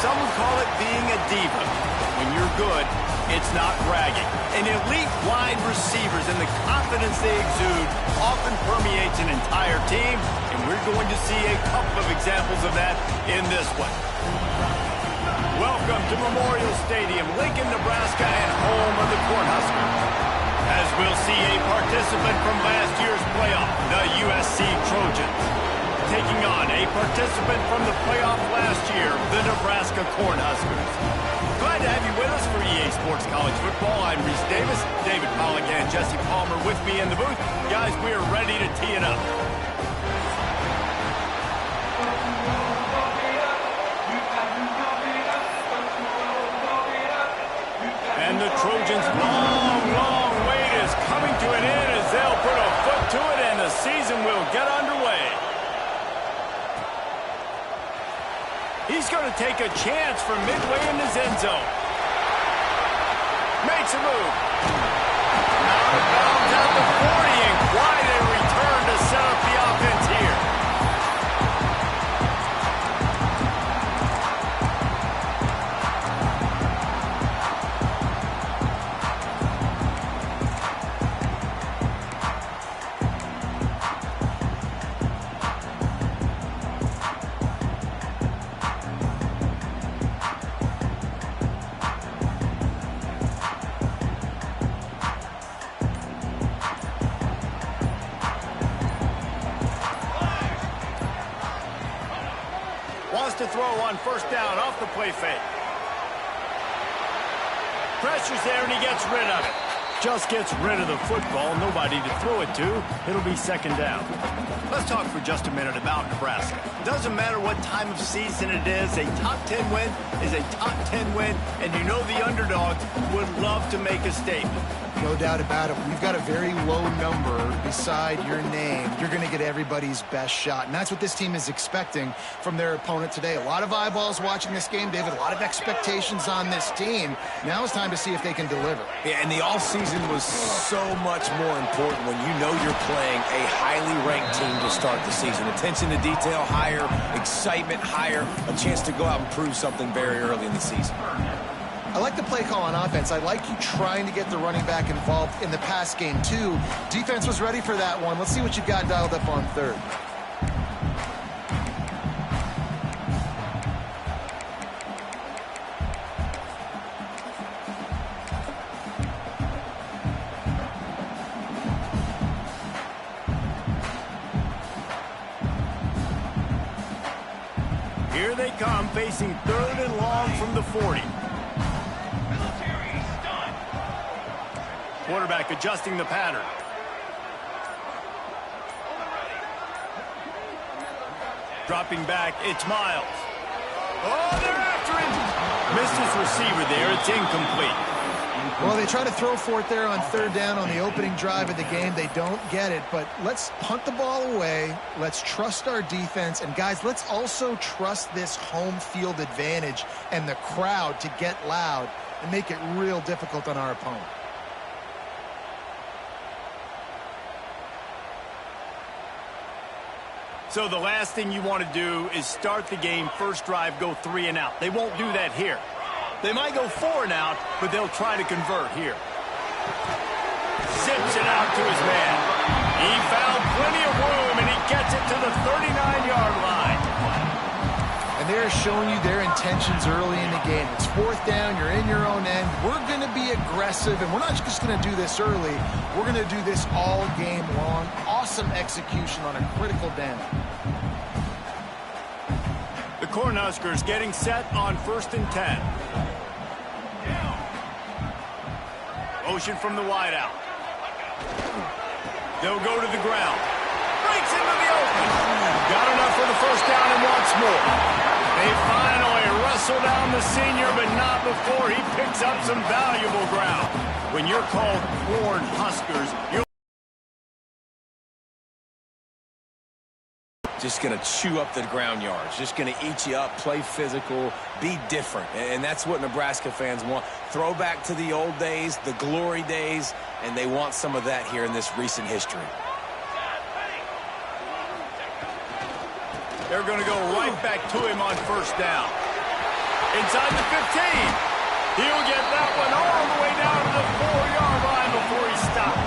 some would call it being a diva. When you're good, it's not bragging. And elite wide receivers and the confidence they exude often permeates an entire team, and we're going to see a couple of examples of that in this one. Welcome to Memorial Stadium, Lincoln, Nebraska, and home of the Cornhuskers. As we'll see a participant from last year's playoff, the USC Trojans, taking on a participant from the playoff last year, the Nebraska Cornhuskers. Glad to have you with us for EA Sports College Football. I'm Reese Davis, David Pollack, and Jesse Palmer with me in the booth. Guys, we are ready to tee it up. And the Trojans' long wait is coming to an end as they'll put a foot to it and the season will get underway. He's going to take a chance from midway in his end zone. Makes a move. Out of bounds at the 40, and quite a return to set up the offense here. Wants to throw on first down off the play fake. Pressure's there and he gets rid of it. Just gets rid of the football. Nobody to throw it to. It'll be second down. Let's talk for just a minute about Nebraska. Doesn't matter what time of season it is, a top 10 win is a top 10 win, and you know the underdogs would love to make a statement. No doubt about it. We've got a very low number beside your name. You're going to get everybody's best shot, and that's what this team is expecting from their opponent today. A lot of eyeballs watching this game, David. A lot of expectations on this team. Now it's time to see if they can deliver. Yeah, and the offseason was so much more important when you know you're playing a highly ranked team to start the season. Attention to detail higher, excitement higher, a chance to go out and prove something very early in the season. I like the play call on offense. I like you trying to get the running back involved in the pass game, too. Defense was ready for that one. Let's see what you've got dialed up on third. Here they come, facing third and long from the 40. Quarterback adjusting the pattern. Dropping back, it's Miles. Oh, they're after him. Missed his receiver there. It's incomplete. Well, they try to throw for it there on third down on the opening drive of the game. They don't get it, but let's punt the ball away. Let's trust our defense. And, guys, let's also trust this home field advantage and the crowd to get loud and make it real difficult on our opponent. So the last thing you want to do is start the game, first drive, go 3 and out. They won't do that here. They might go 4 and out, but they'll try to convert here. Zips it out to his man. He found plenty of room, and he gets it to the 39-yard line. And they're showing you their intentions early in the game. It's fourth down. You're in your own end. We're going to be aggressive, and we're not just going to do this early. We're going to do this all game long. Awesome execution on a critical down. The Cornhuskers getting set on 1st and 10. Motion from the wideout. They'll go to the ground. Breaks into the open. Got enough for the first down and wants more. They finally wrestle down the senior, but not before he picks up some valuable ground. When you're called Cornhuskers, you're just going to chew up the ground yards, just going to eat you up, play physical, be different. And that's what Nebraska fans want. Throw back to the old days, the glory days, and they want some of that here in this recent history. They're going to go right back to him on first down. Inside the 15. He'll get that one all the way down to the 4-yard line before he stopped.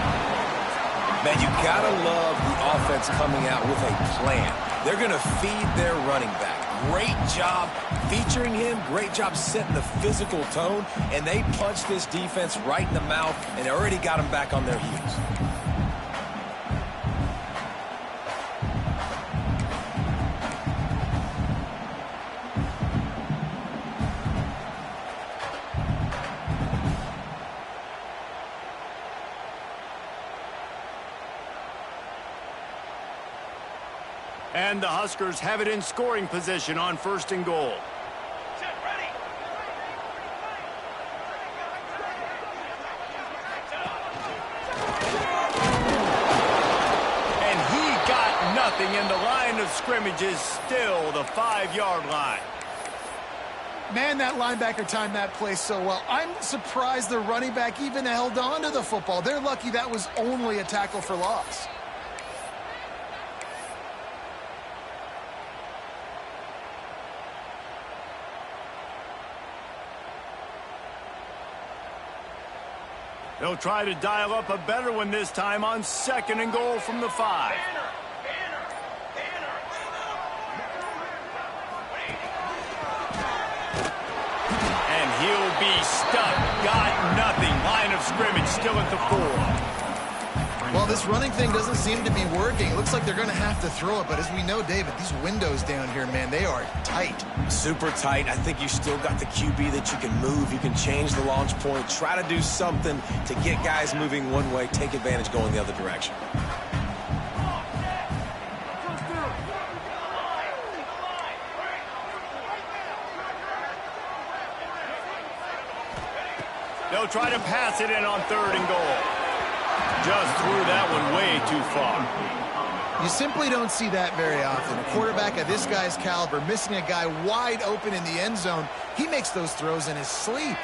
Man, you gotta love the offense coming out with a plan. They're going to feed their running back. Great job featuring him. Great job setting the physical tone. And they punched this defense right in the mouth and already got them back on their heels. And the Huskers have it in scoring position on 1st and goal. And he got nothing, and the line of scrimmage is still the 5-yard line. Man, that linebacker timed that play so well. I'm surprised the running back even held on to the football. They're lucky that was only a tackle for loss. They'll try to dial up a better one this time on 2nd and goal from the 5. And he'll be stuck. Got nothing. Line of scrimmage still at the 4. Well, this running thing doesn't seem to be working. It looks like they're going to have to throw it. But as we know, David, these windows down here, man, they are tight. Super tight. I think you still got the QB that you can move. You can change the launch point. Try to do something to get guys moving one way. Take advantage going the other direction. They'll try to pass it in on 3rd and goal. Just threw that one way too far. You simply don't see that very often. A quarterback of this guy's caliber missing a guy wide open in the end zone. He makes those throws in his sleep.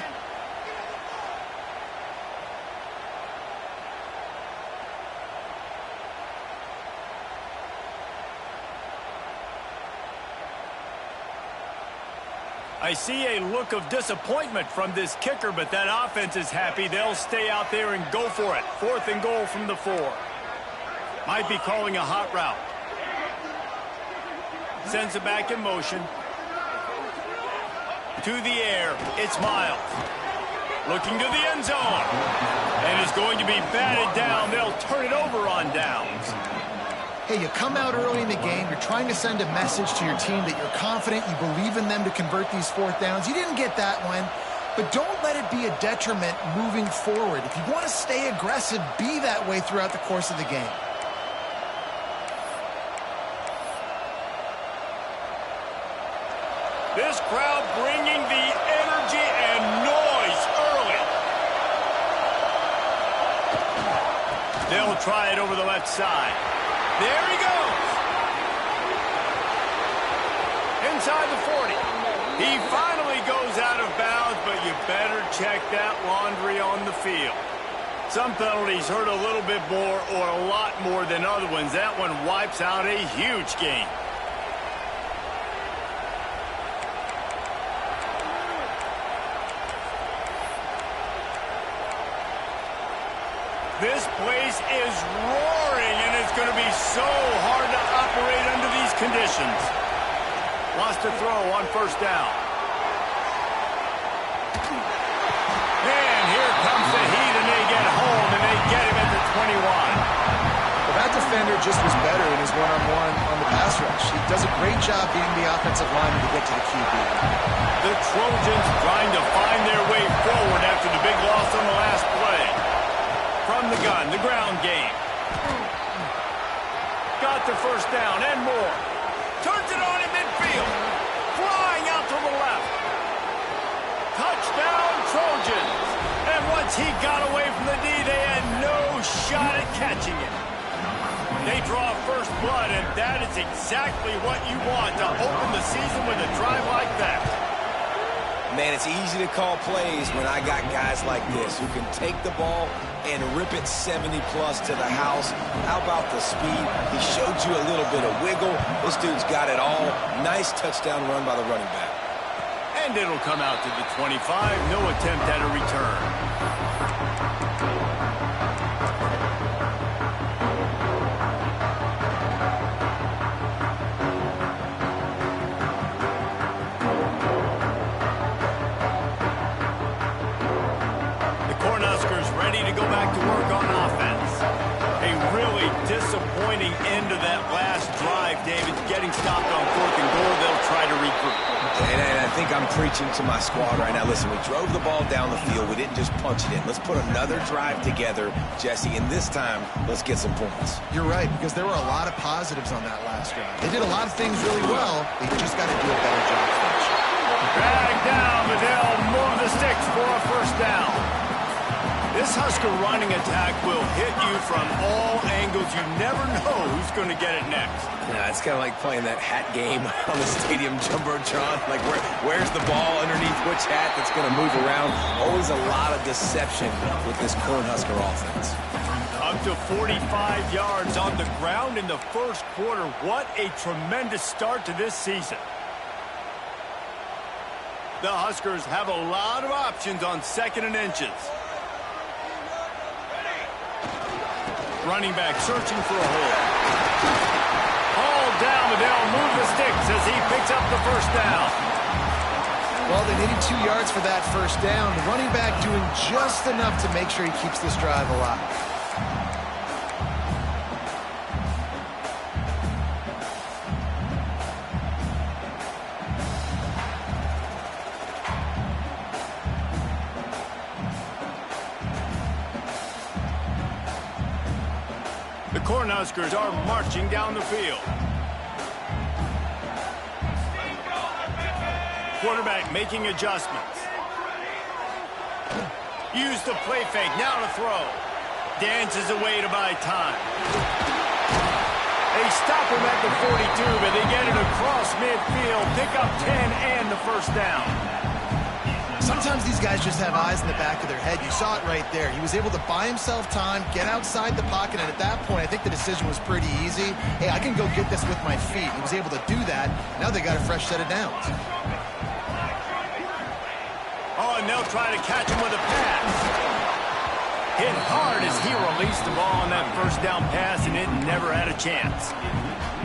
I see a look of disappointment from this kicker, but that offense is happy. They'll stay out there and go for it. 4th and goal from the 4. Might be calling a hot route. Sends it back in motion. To the air. It's Miles. Looking to the end zone. And is going to be batted down. They'll turn it over on downs. Hey, you come out early in the game, you're trying to send a message to your team that you're confident, you believe in them to convert these 4th downs. You didn't get that one, but don't let it be a detriment moving forward. If you want to stay aggressive, be that way throughout the course of the game. This crowd bringing the energy and noise early. They'll try it over the left side. There he goes. Inside the 40. He finally goes out of bounds, but you better check that laundry on the field. Some penalties hurt a little bit more or a lot more than other ones. That one wipes out a huge game. This place is roaring, and it's going to be so hard to operate under these conditions. Lost a throw on 1st down. And here comes the heat, and they get home, and they get him at the 21. Well, that defender just was better in his one-on-one on the pass rush. He does a great job being the offensive lineman to get to the QB. The Trojans trying to find their way forward after the big loss on the last play. From the gun, the ground game. Got the 1st down and more. Turns it on in midfield. Flying out to the left. Touchdown, Trojans. And once he got away from the D, they had no shot at catching it. They draw first blood, and that is exactly what you want to open the season with a drive like that. Man, it's easy to call plays when I got guys like this who can take the ball and rip it 70-plus to the house. How about the speed? He showed you a little bit of wiggle. This dude's got it all. Nice touchdown run by the running back. And it'll come out to the 25. No attempt at a return. Ready to go back to work on offense. A really disappointing end to that last drive, David. Getting stopped on 4th and goal, they'll try to regroup. And I think I'm preaching to my squad right now. Listen, we drove the ball down the field. We didn't just punch it in. Let's put another drive together, Jesse, and this time, let's get some points. You're right, because there were a lot of positives on that last drive. They did a lot of things really well. They just got to do a better job finishing. Drag down, but they'll move the sticks for a first down. This Husker running attack will hit you from all angles. You never know who's going to get it next. Yeah, it's kind of like playing that hat game on the stadium jumbotron. Like, where's the ball underneath which hat that's going to move around? Always a lot of deception with this Cornhusker offense. Up to 45 yards on the ground in the first quarter. What a tremendous start to this season. The Huskers have a lot of options on 2nd and inches. Running back searching for a hole. All down, but they'll move the sticks as he picks up the first down. Well, they needed 2 yards for that first down. The running back doing just enough to make sure he keeps this drive alive. The Cornhuskers are marching down the field. Quarterback making adjustments. Use the play fake, now to throw. Dances away to buy time. They stop him at the 42, but they get it across midfield. Pick up 10 and the first down. Sometimes these guys just have eyes in the back of their head. You saw it right there. He was able to buy himself time, get outside the pocket, and at that point, I think the decision was pretty easy. Hey, I can go get this with my feet. He was able to do that. Now they got a fresh set of downs. Oh, and they'll try to catch him with a pass. Hit hard as he released the ball on that first down pass, and it never had a chance.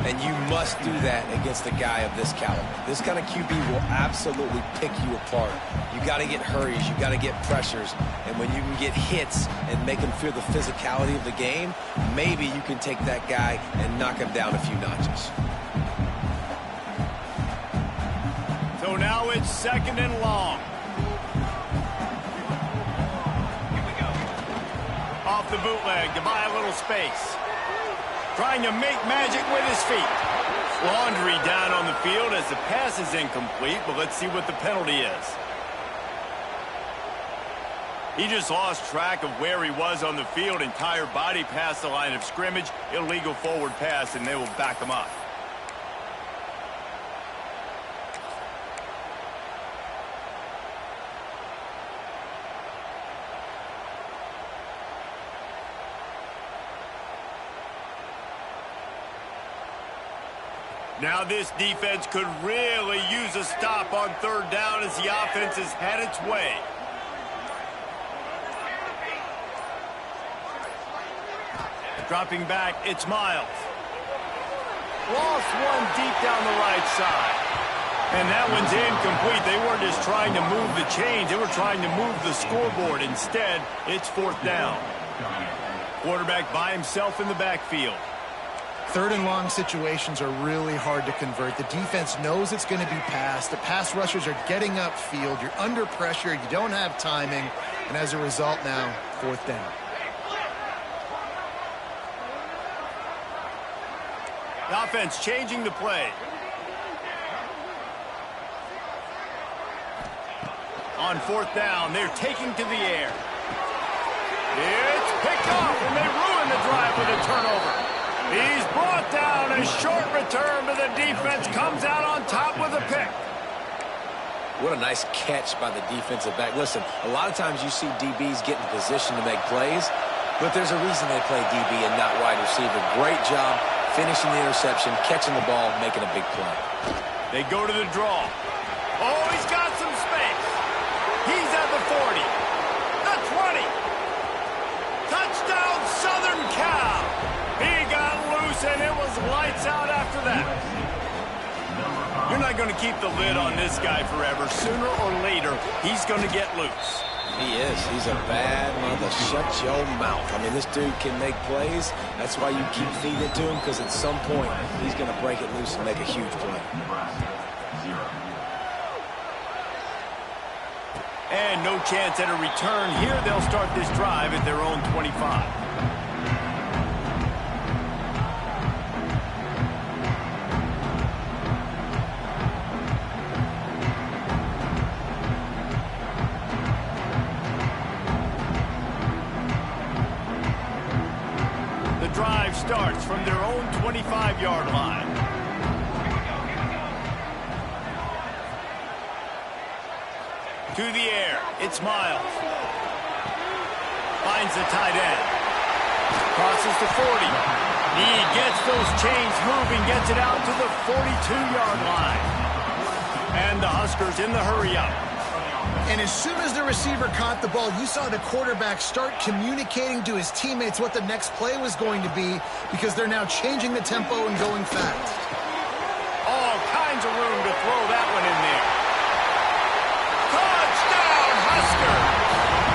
And you must do that against a guy of this caliber. This kind of QB will absolutely pick you apart. You got to get hurries. You got to get pressures. And when you can get hits and make him feel the physicality of the game, maybe you can take that guy and knock him down a few notches. So now it's 2nd and long. Off the bootleg to buy a little space. Trying to make magic with his feet. Laundry down on the field as the pass is incomplete, but let's see what the penalty is. He just lost track of where he was on the field. Entire body past the line of scrimmage. Illegal forward pass, and they will back him up. Now this defense could really use a stop on 3rd down as the offense has had its way. Dropping back, it's Miles. Lost one deep down the right side. And that one's incomplete. They weren't just trying to move the chains. They were trying to move the scoreboard. Instead, it's 4th down. Quarterback by himself in the backfield. 3rd and long situations are really hard to convert. The defense knows it's going to be passed. The pass rushers are getting upfield. You're under pressure. You don't have timing. And as a result now, 4th down. The offense changing the play. On 4th down, they're taking to the air. It's picked off, and they ruin the drive with a turnover. He's brought down. A short return, but the defense comes out on top with a pick. What a nice catch by the defensive back. Listen, a lot of times you see DBs get in position to make plays, but there's a reason they play DB and not wide receiver. Great job finishing the interception, catching the ball, making a big play. They go to the draw. Oh, he's got some 40. The 20. Touchdown, Southern Cal. He got loose, and it was lights out after that. You're not going to keep the lid on this guy forever. Sooner or later, he's going to get loose. He is. He's a bad mother. Shut your mouth. I mean, this dude can make plays. That's why you keep feeding it to him, because at some point, he's going to break it loose and make a huge play. And no chance at a return here. They'll start this drive at their own 25. Starts from their own 25-yard line. To the air, it's Miles. Finds the tight end. Crosses the 40. He gets those chains moving, gets it out to the 42-yard line. And the Huskers in the hurry-up. And as soon as the receiver caught the ball, you saw the quarterback start communicating to his teammates what the next play was going to be, because they're now changing the tempo and going fast. All kinds of room to throw that one in there. Touchdown, Huskers!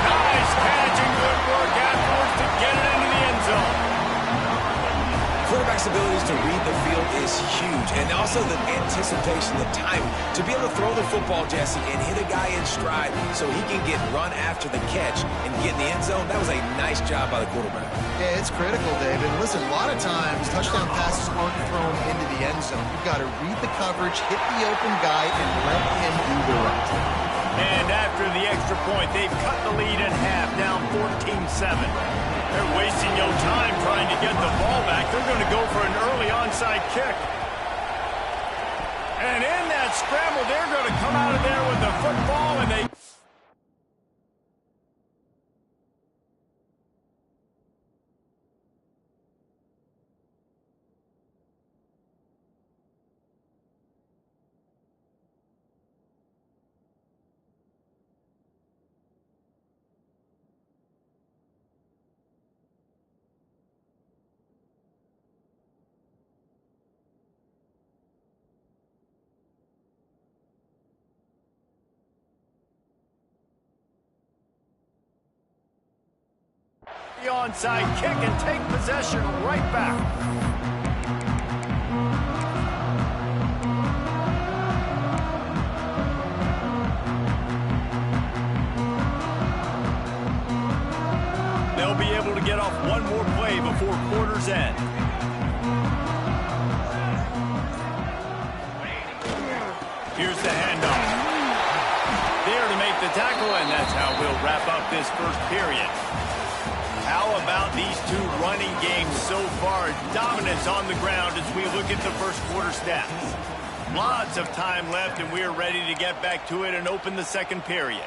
Nice catch and good work afterwards to get it into the end zone. Quarterback's abilities to read the field is huge, and also the anticipation, the timing. To be able to throw the football, Jesse, and hit a guy in stride so he can get run after the catch and get in the end zone, that was a nice job by the quarterback. Yeah, it's critical, David. Listen, a lot of times touchdown passes aren't thrown into the end zone. You've got to read the coverage, hit the open guy, and let him do the rest. And after the extra point, they've cut the lead in half, down 14-7. They're wasting no time trying to get the ball back. They're going to go for an early onside kick. And in that scramble, they're going to come out of there with the football, and they... the onside kick and take possession right back. They'll be able to get off one more play before quarter's end. Here's the handoff. There to make the tackle, and that's how we'll wrap up this first period. How about these two running games so far? Dominance on the ground as we look at the first quarter stats. Lots of time left, and we're ready to get back to it and open the second period.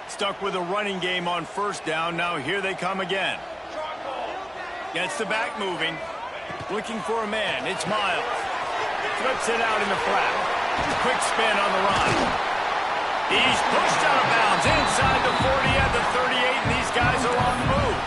Stuck with a running game on first down. Now here they come again. Gets the back moving. Looking for a man. It's Miles. Flips it out in the flat. Quick spin on the run. He's pushed out of bounds inside the 40 at the 38, and these guys are on the move.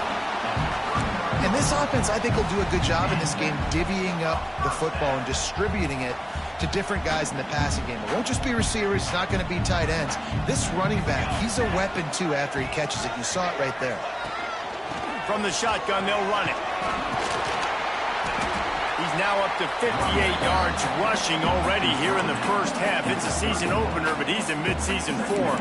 And this offense, I think, will do a good job in this game divvying up the football and distributing it to different guys in the passing game. It won't just be receivers. It's not going to be tight ends. This running back, he's a weapon, too, after he catches it. You saw it right there. From the shotgun, they'll run it. He's now up to 58 yards rushing already here in the first half. It's a season opener, but he's in midseason form.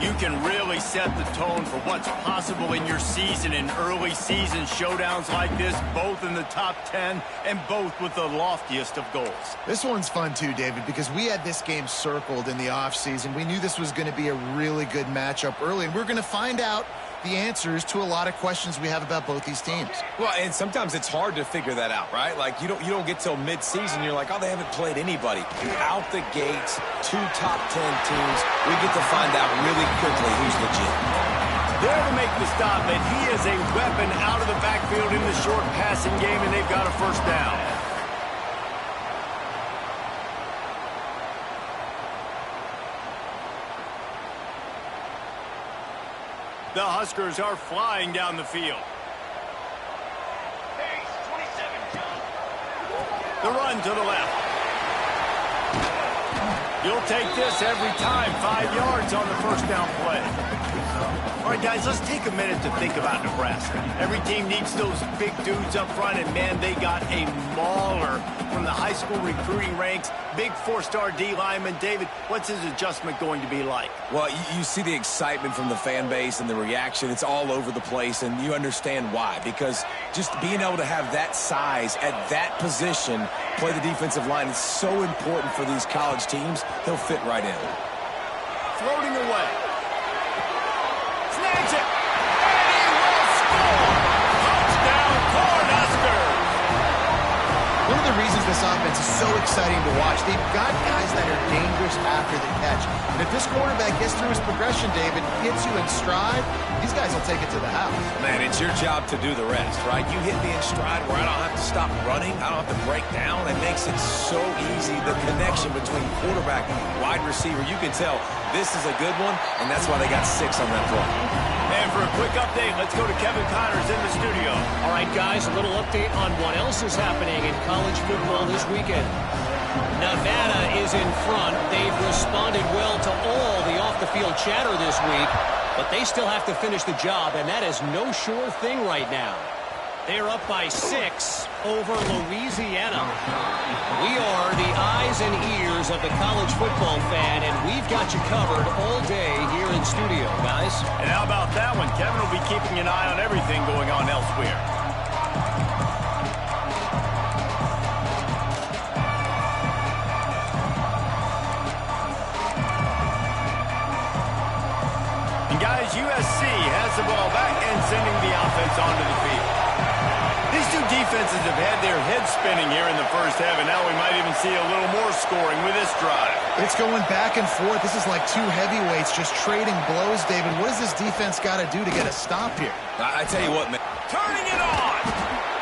You can really set the tone for what's possible in your season in early season showdowns like this, both in the top 10 and both with the loftiest of goals. This one's fun too, David, because we had this game circled in the offseason. We knew this was going to be a really good matchup early, and we're going to find out the answers to a lot of questions we have about both these teams. Well, and sometimes it's hard to figure that out, right? Like, you don't get till mid-season, you're like, oh, they haven't played anybody. Out the gates, 2 top 10 teams, we get to find out really quickly who's legit. There to make the stop, and he is a weapon out of the backfield in the short passing game, and they've got a first down. The Huskers are flying down the field. The run to the left. You'll take this every time. 5 yards on the first down play. All right, guys, let's take a minute to think about Nebraska. Every team needs those big dudes up front, and, man, they got a mauler from the high school recruiting ranks. Big 4-star D lineman. David, what's his adjustment going to be like? Well, you see the excitement from the fan base and the reaction. It's all over the place, and you understand why. Because just being able to have that size at that position, play the defensive line, is so important for these college teams. He'll fit right in. Floating away. Snags it. And he will score. Touchdown, Cornhuskers. One of the reasons this offense is so exciting to watch, they've got guys that are dangerous after the catch. And if this quarterback gets through his progression, David, hits you in stride, these guys will take it to the house. Man, it's your job to do the rest, right? You hit me in stride where I don't have to stop running. I don't have to break down. It makes it so easy. The connection between quarterback and wide receiver, you can tell this is a good one, and that's why they got 6 on that play. And for a quick update, let's go to Kevin Connors in the studio. All right, guys, a little update on what else is happening in college football this weekend. Nevada is in front. They've responded well to all the off-the-field chatter this week, but they still have to finish the job, and that is no sure thing right now. They're up by 6 over Louisiana. We are the eyes and ears of the college football fan, and we've got you covered all day here in studio, guys. And how about that one? Kevin will be keeping an eye on everything going on elsewhere. And guys, USC has the ball back and sending the offense onto the field. These two defenses have had their heads spinning here in the first half, and now we might even see a little more scoring with this drive. It's going back and forth. This is like 2 heavyweights just trading blows, David. What does this defense got to do to get a stop here? I tell you what, man. Turning it on.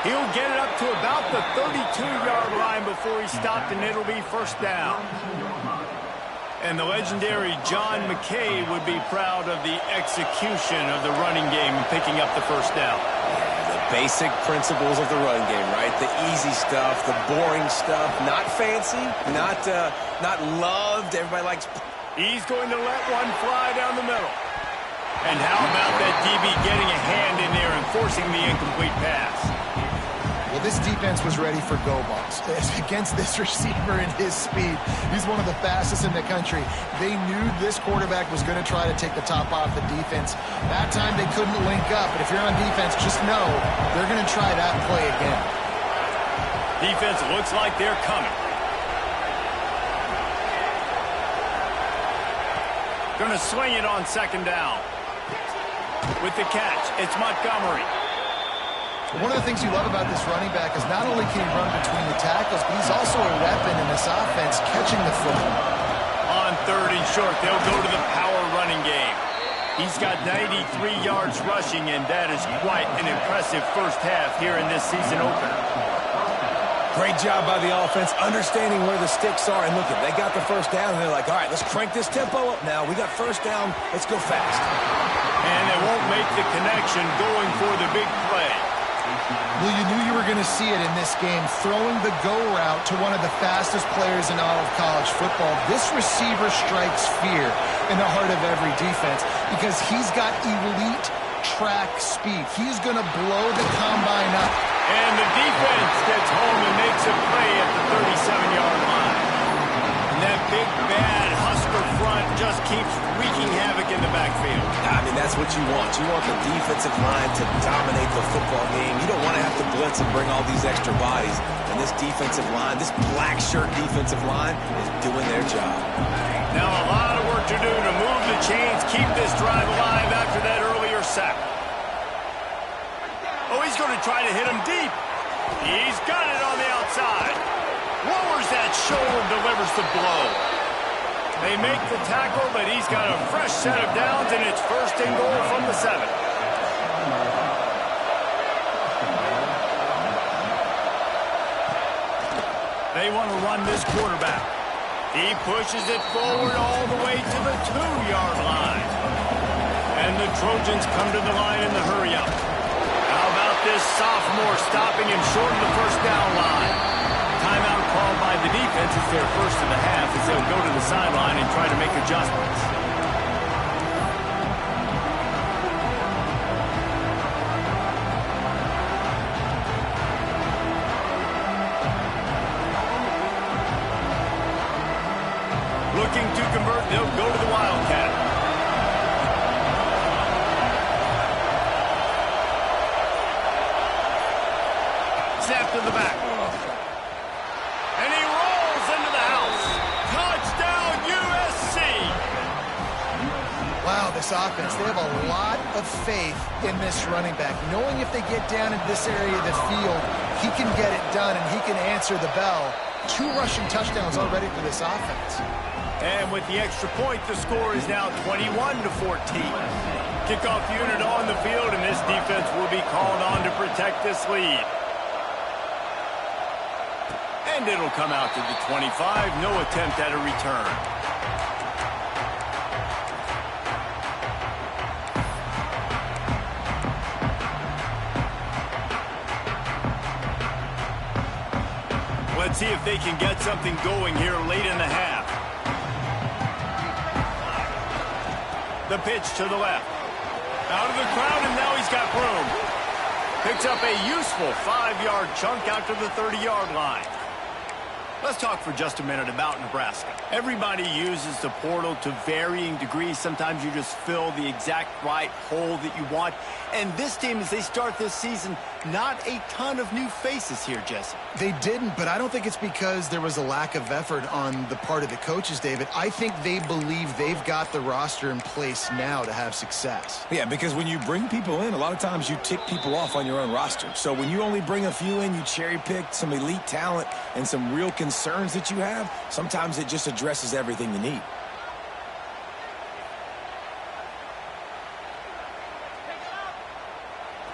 He'll get it up to about the 32-yard line before he stopped, and it'll be first down. And the legendary John McKay would be proud of the execution of the running game and picking up the first down. Basic principles of the run game, right? The easy stuff, the boring stuff, not fancy, not loved. Everybody likes. He's going to let one fly down the middle. And how about that DB getting a hand in there and forcing the incomplete pass? Well, this defense was ready for go balls. Against this receiver and his speed, he's one of the fastest in the country. They knew this quarterback was going to try to take the top off the defense. That time they couldn't link up, but if you're on defense, just know they're going to try that play again. Defense looks like they're coming. Going to swing it on second down. With the catch, it's Montgomery. One of the things you love about this running back is not only can he run between the tackles, but he's also a weapon in this offense catching the football. On 3rd and short, they'll go to the power running game. He's got 93 yards rushing, and that is quite an impressive first half here in this season opener. Great job by the offense, understanding where the sticks are. And look, they got the first down, and they're like, all right, let's crank this tempo up now. We got first down. Let's go fast. And they won't make the connection going for the big play. Well, you knew you were going to see it in this game, throwing the go route to one of the fastest players in all of college football. This receiver strikes fear in the heart of every defense because he's got elite track speed. He's going to blow the combine up. And the defense gets home and makes a play at the 37-yard line. And that big, bad Husker front just keeps wreaking havoc in the backfield. I mean, that's what you want. You want the defensive line to dominate the football game. You don't want to have to blitz and bring all these extra bodies. And this defensive line, this black shirt defensive line, is doing their job. Now a lot of work to do to move the chains, keep this drive alive after that earlier sack. Oh, he's going to try to hit him deep. He's got it on the outside. Lowers that shoulder, delivers the blow. They make the tackle, but he's got a fresh set of downs, and it's first and goal from the 7. They want to run this quarterback. He pushes it forward all the way to the 2-yard line. And the Trojans come to the line in the hurry-up. How about this sophomore stopping him short of the first down line? Timeout called by the defense. It's their first of the half as they'll go to the sideline and try to make adjustments. Looking to convert, they'll go to the Wildcat. Snap to the back. And he rolls into the house. Touchdown, USC! Wow, this offense, they have a lot of faith in this running back. Knowing if they get down in this area of the field, he can get it done and he can answer the bell. 2 rushing touchdowns already for this offense. And with the extra point, the score is now 21-14. Kickoff unit on the field, and this defense will be called on to protect this lead. And it'll come out to the 25. No attempt at a return. Let's see if they can get something going here late in the half. The pitch to the left. Out of the crowd, and now he's got room. Picks up a useful 5-yard chunk out to the 30-yard line. Let's talk for just a minute about Nebraska. Everybody uses the portal to varying degrees. Sometimes you just fill the exact right hole that you want. And this team, as they start this season, not a ton of new faces here, Jesse. They didn't, but I don't think it's because there was a lack of effort on the part of the coaches, David. I think they believe they've got the roster in place now to have success. Yeah, because when you bring people in, a lot of times you tick people off on your own roster. So when you only bring a few in, you cherry-pick some elite talent and some real concerns that you have, sometimes it just addresses everything you need.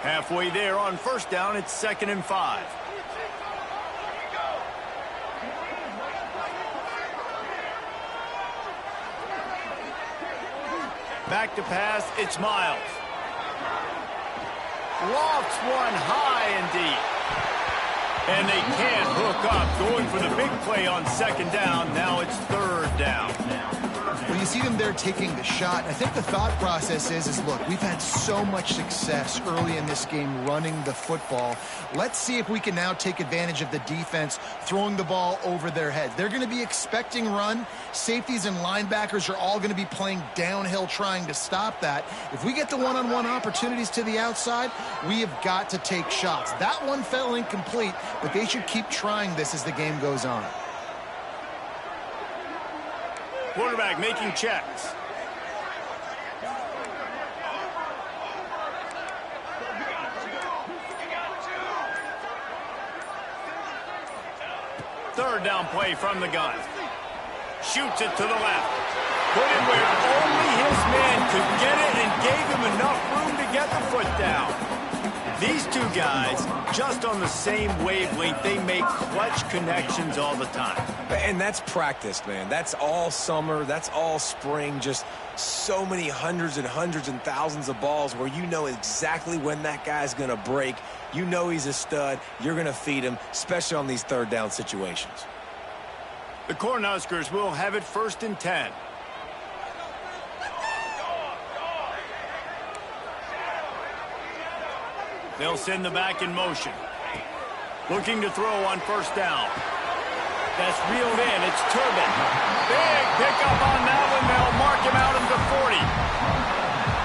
Halfway there on first down, it's 2nd and 5. Back to pass, it's Miles. Lofts one high and deep. And they can't hook up. Going for the big play on 2nd down. Now it's 3rd down. Well, you see them there taking the shot. I think the thought process is look, we've had so much success early in this game running the football. Let's see if we can now take advantage of the defense throwing the ball over their heads. They're going to be expecting run. Safeties and linebackers are all going to be playing downhill trying to stop that. If we get the one-on-one opportunities to the outside, we have got to take shots. That one fell incomplete, but they should keep trying this as the game goes on. Quarterback making checks. Third down play from the gun. Shoots it to the left. Put it where only his man could get it and gave him enough room to get the foot down. These two guys, just on the same wavelength, they make clutch connections all the time. And that's practice, man. That's all summer. That's all spring. Just so many hundreds and thousands of balls where you know exactly when that guy's going to break. You know he's a stud. You're going to feed him, especially on these 3rd down situations. The Cornhuskers will have it 1st and 10. They'll send the back in motion. Looking to throw on 1st down. That's reeled in. It's Turbin. Big pickup on that one. They'll mark him out into 40.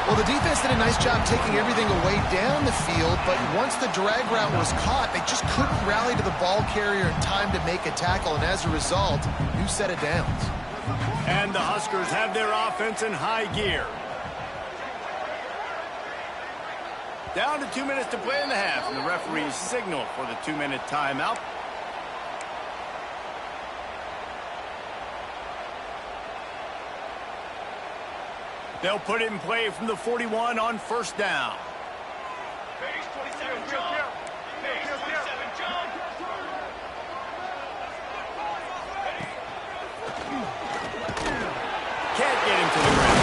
Well, the defense did a nice job taking everything away down the field, but once the drag route was caught, they just couldn't rally to the ball carrier in time to make a tackle, and as a result, new set of downs. And the Huskers have their offense in high gear. Down to 2 minutes to play in the half, and the referee's signal for the 2-minute timeout. They'll put it in play from the 41 on first down. Page 27, John. Page 27, John. Can't get him to the ground.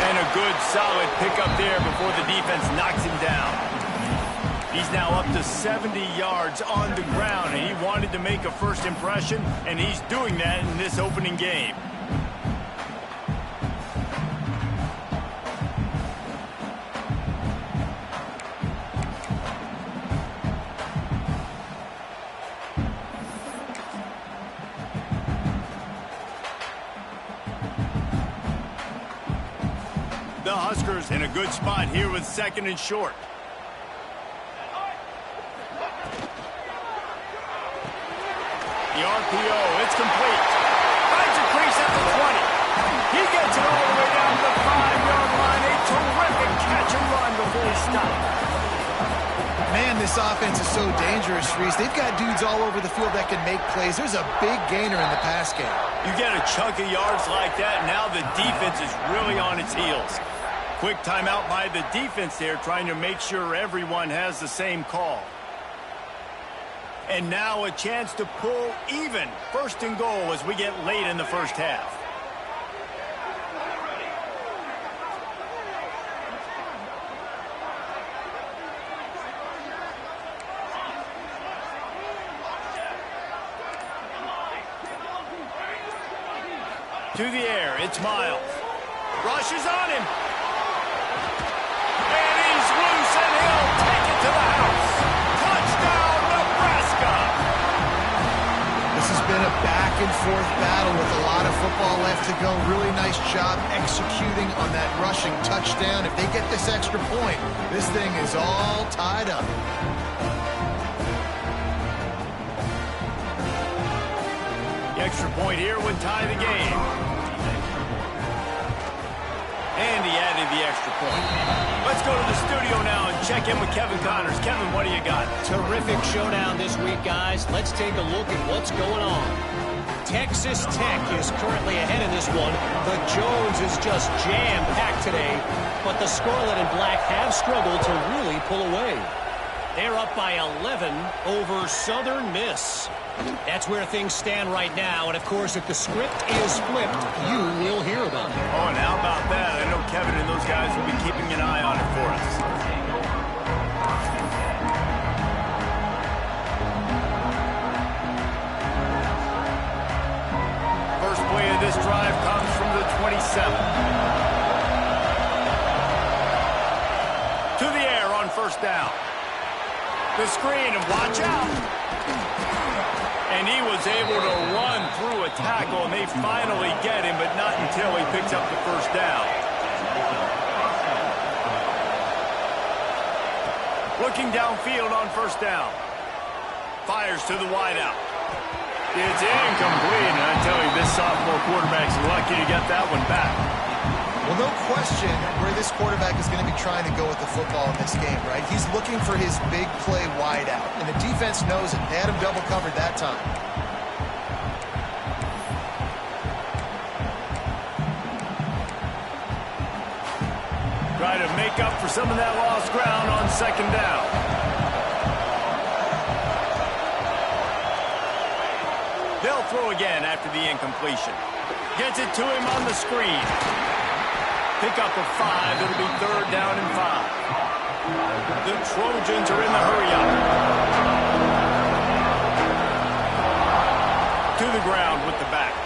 And a good, solid pickup there before the defense knocks him down. He's now up to 70 yards on the ground, and he wanted to make a first impression, and he's doing that in this opening game. The Huskers in a good spot here with 2nd and short. The RPO, it's complete. Finds a crease at the 20. He gets it all the way down to the 5-yard line. A terrific catch and run before he stopped. Man, this offense is so dangerous, Reese. They've got dudes all over the field that can make plays. There's a big gainer in the pass game. You get a chunk of yards like that, now the defense is really on its heels. Quick timeout by the defense there, trying to make sure everyone has the same call. And now a chance to pull even. 1st and goal as we get late in the first half. To the air, it's Miles. Rushes on him. And he's loose, and he'll take it to the house. Touchdown, Nebraska! This has been a back-and-forth battle with a lot of football left to go. Really nice job executing on that rushing touchdown. If they get this extra point, this thing is all tied up. The extra point here would tie the game. And he added the extra point. Let's go to the studio now and check in with Kevin Connors. Kevin, what do you got? Terrific showdown this week, guys. Let's take a look at what's going on. Texas Tech is currently ahead in this one. The Jones is just jam-packed today, but the Scarlet and Black have struggled to really pull away. They're up by 11 over Southern Miss. That's where things stand right now, and of course, if the script is flipped, you will hear about it. Oh, and how about that? I know Kevin and those guys will be keeping an eye on it for us. First play of this drive comes from the 27. To the air on first down. The screen, and watch out. And he was able to run through a tackle, and they finally get him, but not until he picks up the first down. Looking downfield on first down. Fires to the wideout. It's incomplete, and I tell you, this sophomore quarterback's lucky to get that one back. Well, no question where this quarterback is going to be trying to go with the football in this game, right? He's looking for his big play wide out, and the defense knows it. They had him double covered that time. Try to make up for some of that lost ground on second down. They'll throw again after the incompletion. Gets it to him on the screen. Pick up a 5. It'll be 3rd down and 5. The Trojans are in the hurry-up. To the ground with the back.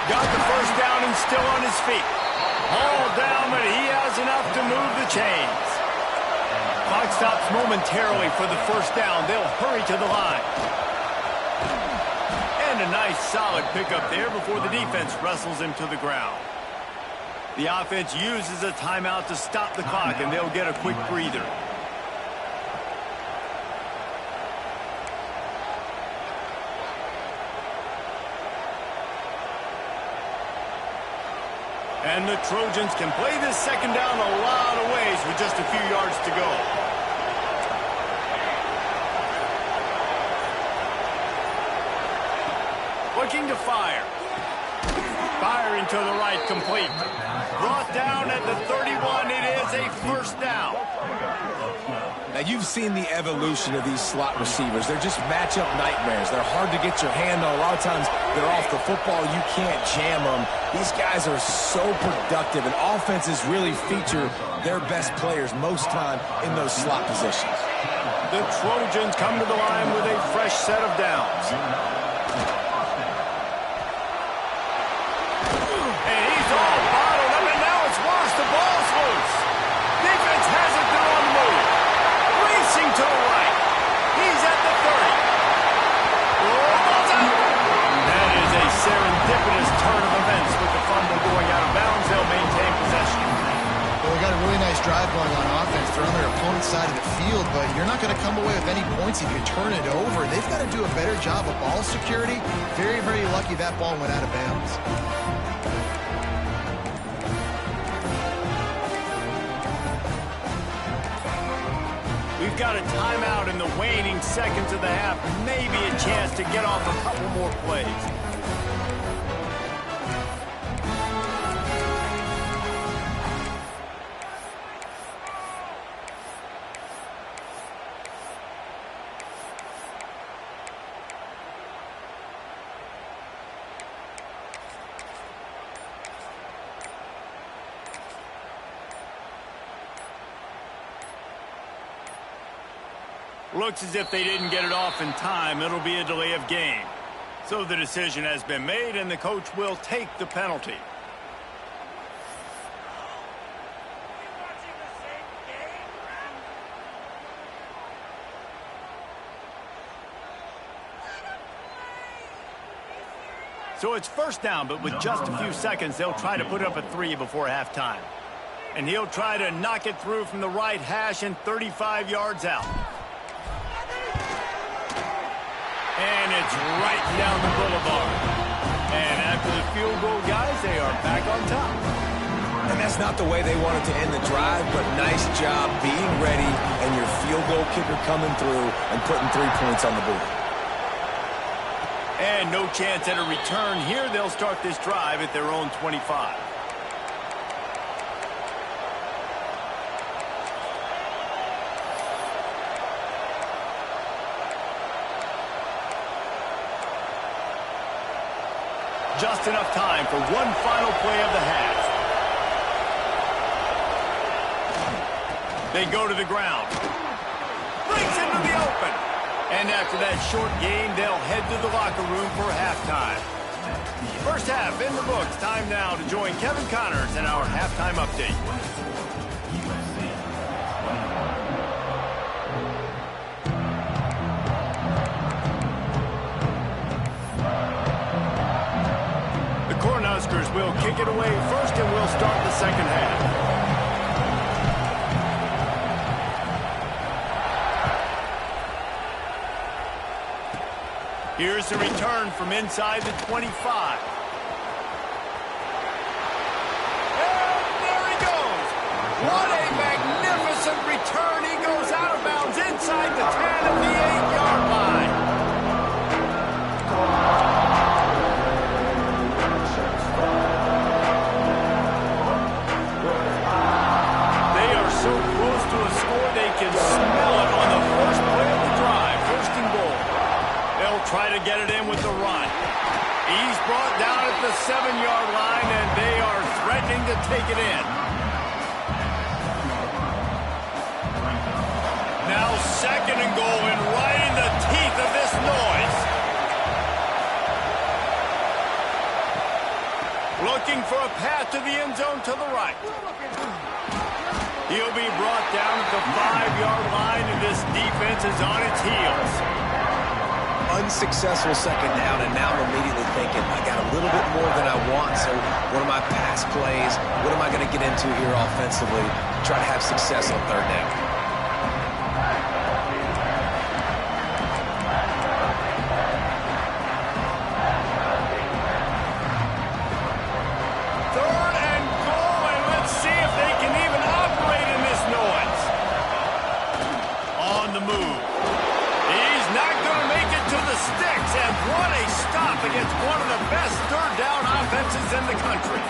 Got the first down and still on his feet. Hauled down, but he has enough to move the chains. Clock stops momentarily for the first down. They'll hurry to the line. And a nice solid pickup there before the defense wrestles him to the ground. The offense uses a timeout to stop the clock, and they'll get a quick breather. And the Trojans can play this second down a lot of ways with just a few yards to go. Looking to fire. Firing to the right, complete. Brought down at the 31. It is a first down. Now, you've seen the evolution of these slot receivers. They're just matchup nightmares. They're hard to get your hand on. A lot of times, they're off the football. You can't jam them. These guys are so productive, and offenses really feature their best players most time in those slot positions. The Trojans come to the line with a fresh set of downs. And he's all bottled up, and now it's worse. The ball's loose. Defense has it. They're on the move. Racing to the right. He's at the 30. That is a serendipitous turn of events with the fumble going out of bounds. They'll maintain possession. Well, we got a really nice drive going on offense. They're on their opponent's side of the field, but you're not going to come away with any points if you turn it over. They've got to do a better job of ball security. Very, very lucky that ball went out of bounds. We've got a timeout in the waning seconds of the half. Maybe a chance to get off a couple more plays. Looks as if they didn't get it off in time. It'll be a delay of game. So the decision has been made, and the coach will take the penalty. So it's first down, but with just a few seconds, they'll try to put up a 3 before halftime. And he'll try to knock it through from the right hash and 35 yards out. And it's right down the boulevard. And after the field goal, guys, they are back on top. And that's not the way they wanted to end the drive, but nice job being ready and your field goal kicker coming through and putting 3 points on the board. And no chance at a return here. They'll start this drive at their own 25. Just enough time for one final play of the half. They go to the ground. Breaks into the open. And after that short game, they'll head to the locker room for halftime. First half in the books. Time now to join Kevin Connors in our halftime update. Cornhuskers will kick it away first, and we'll start the second half. Here's the return from inside the 25. And there he goes. What a magnificent return. He goes out of bounds inside the 10 of the 8-yard line. Try to get it in with the run. He's brought down at the 7-yard line, and they are threatening to take it in. Now second and goal, and right in the teeth of this noise. Looking for a path to the end zone to the right. He'll be brought down at the 5-yard line, and this defense is on its heels. Unsuccessful second down, and now I'm immediately thinking, I got a little bit more than I want, so what are my pass plays? What am I going to get into here offensively? Try to have success on third down. Third and places in the country.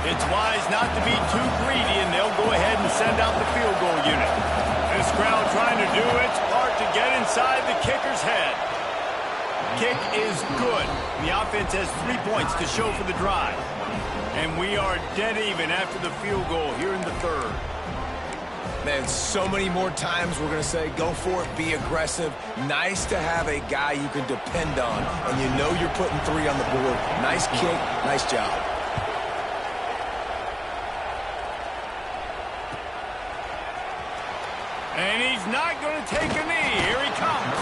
It's wise not to be too greedy, and they'll go ahead and send out the field goal unit. This crowd trying to do its part to get inside the kicker's head. Kick is good. The offense has 3 points to show for the drive. And we are dead even after the field goal here in the third. Man, so many more times we're going to say, go for it, be aggressive. Nice to have a guy you can depend on, and you know you're putting 3 on the board. Nice kick, nice job. And he's not going to take a knee. Here he comes.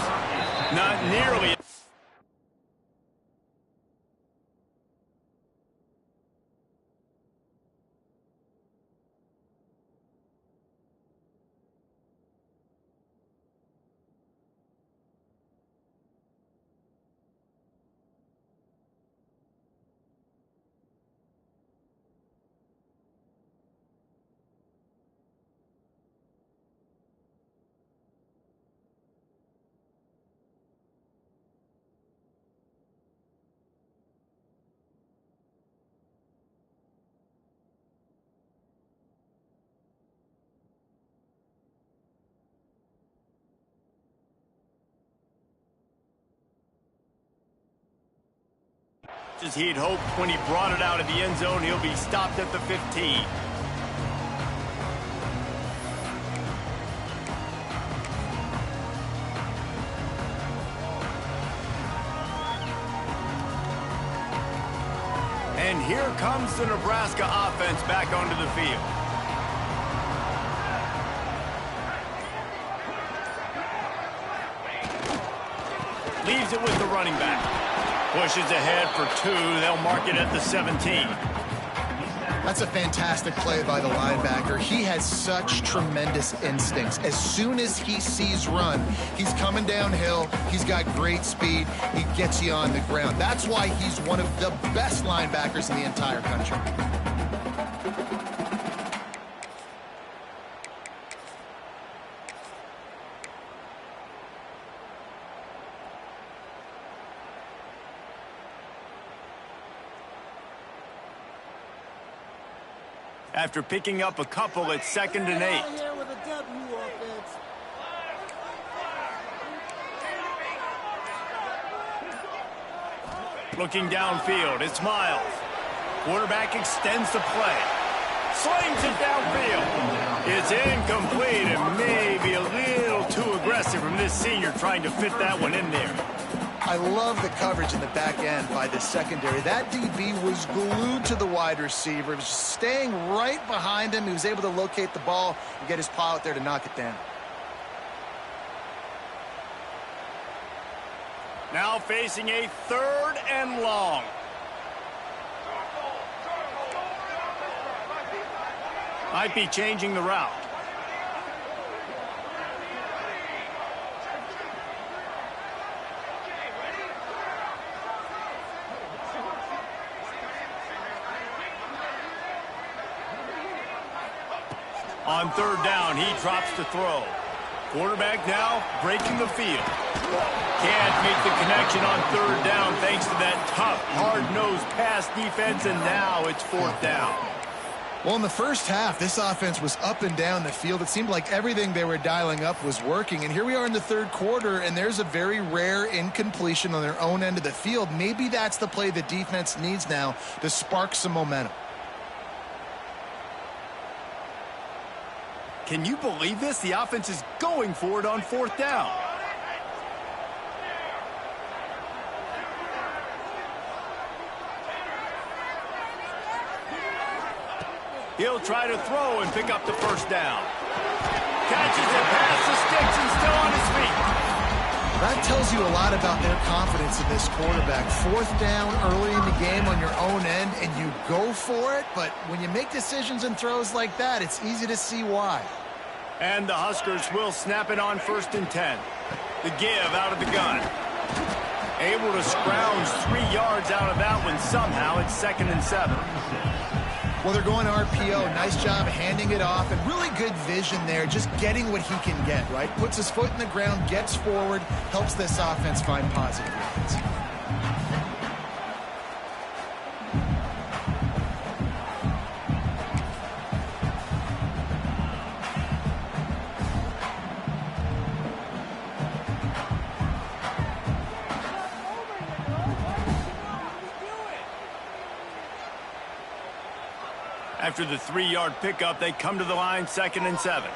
Not nearly. As he had hoped when he brought it out of the end zone, he'll be stopped at the 15. And here comes the Nebraska offense back onto the field. Leaves it with the running back. Pushes ahead for 2. They'll mark it at the 17. That's a fantastic play by the linebacker. He has such tremendous instincts. As soon as he sees run, he's coming downhill. He's got great speed. He gets you on the ground. That's why he's one of the best linebackers in the entire country. After picking up a couple at 2nd and 8. Looking downfield, it's Miles. Quarterback extends the play. Slings it downfield. It's incomplete and maybe a little too aggressive from this senior trying to fit that one in there. I love the coverage in the back end by the secondary. That DB was glued to the wide receiver. He was just staying right behind him. He was able to locate the ball and get his paw out there to knock it down. Now facing a 3rd and long. Might be changing the route. On 3rd down, he drops to throw. Quarterback now breaking the field. Can't make the connection on 3rd down thanks to that tough, hard-nosed pass defense, and now it's 4th down. Well, in the first half, this offense was up and down the field. It seemed like everything they were dialing up was working. And here we are in the 3rd quarter, and there's a very rare incompletion on their own end of the field. Maybe that's the play the defense needs now to spark some momentum. Can you believe this? The offense is going for it on 4th down. He'll try to throw and pick up the 1st down. Catches it past the sticks and still on his feet. That tells you a lot about their confidence in this quarterback. 4th down early in the game on your own end, and you go for it. But when you make decisions and throws like that, it's easy to see why. And the Huskers will snap it on 1st and 10. The give out of the gun. Able to scrounge 3 yards out of that one somehow. It's 2nd and 7. Well, they're going RPO. Nice job handing it off, and really good vision there, just getting what he can get, right? Puts his foot in the ground, gets forward, helps this offense find positive yards. After the 3-yard pickup, they come to the line 2nd and 7.